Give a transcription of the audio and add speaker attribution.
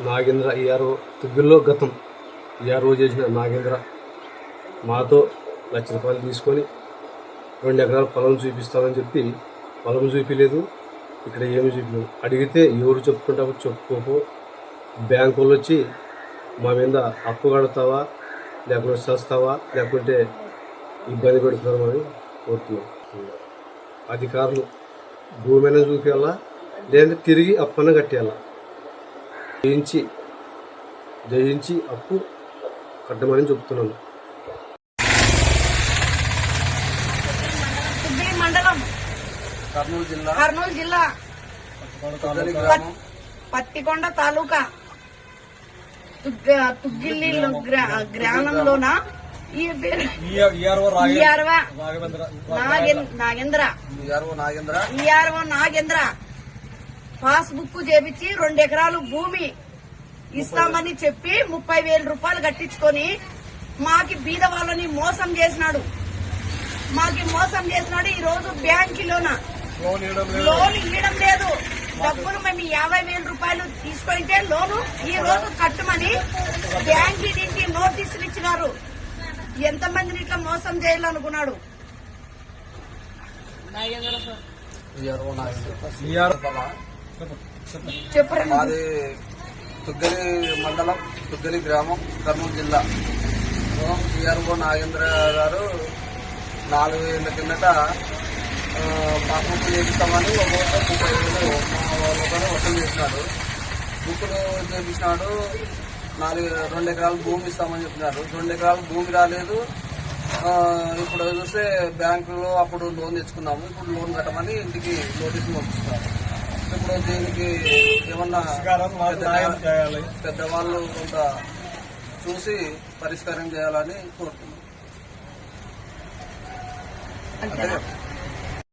Speaker 1: Nagendra ERO తుగ్గిల్లో గతం ERO చేసిన నాగేంద్ర మాతో ₹1,00,000 తీసుకొని 2 ఎకరాల పొలం చూపిస్తామని చెప్పి పొలం చూపించలేదు. ఇక్కడ ఏమి చూపించలేదు. అడిగితే ఎవరు చెప్పుకుంటావో చెప్పుకోపో, బ్యాంకు వాళ్ళు వచ్చి మా మీద అప్పు కడతావా, లేకుంటే చేస్తావా, లేకుంటే ఇబ్బంది పెడుతున్నామని కోరుతున్నాం. అధికారులు భూమైనా చూపించాలా, లేదంటే తిరిగి అప్పన్న కట్టేయాలా. జయించి అప్పు కట్టమని చెప్తున్నాను.
Speaker 2: మండలం కర్నూలు జిల్లా పత్తికొండ తాలూకా తుగ్గిల్లి గ్రామంలోన నాగేంద్ర పాస్బుక్ చేపించి 2 ఎకరాలు భూమి ఇస్తామని చెప్పి 30,000 రూపాయలు కట్టించుకొని మాకి బీద వాళ్ళని మోసం చేసినాడు. ఈ రోజు బ్యాంకులోన లోన్ ఇవ్వడం లేదు. డబ్బులు మేము 50,000 రూపాయలు తీసుకుంటే లోను ఈ రోజు కట్టమని బ్యాంకు నుంచి నోటీసులు ఇచ్చినారు. ఎంతమందిని ఇట్లా మోసం చేయాలనుకున్నాడు.
Speaker 3: మాది తుగ్గలి మండలం, తుగ్గలి గ్రామం, కర్నూలు జిల్లా. ఈఆర్ఓ నాగేంద్ర గారు 4 ఏళ్ల కిందట పాస్బుక్ చేపిస్తామని ఒక్కొక్క 30,000 మా వాళ్ళతో వసూలు చేసినాడు. బుక్కులు చేపించినాడు. 2 ఎకరాలు భూమి ఇస్తామని చెప్పినారు. 2 ఎకరాలు భూమి రాలేదు. ఇప్పుడు చూస్తే బ్యాంకులో అప్పుడు లోన్ తెచ్చుకున్నాము. ఇప్పుడు లోన్ కట్టమని ఇంటికి నోటీసులు పంపిస్తున్నారు. ఇప్పుడు దీనికి ఏమన్నా పెద్దవాళ్ళు కొంత చూసి పరిష్కారం చేయాలని కోరుతున్నాం.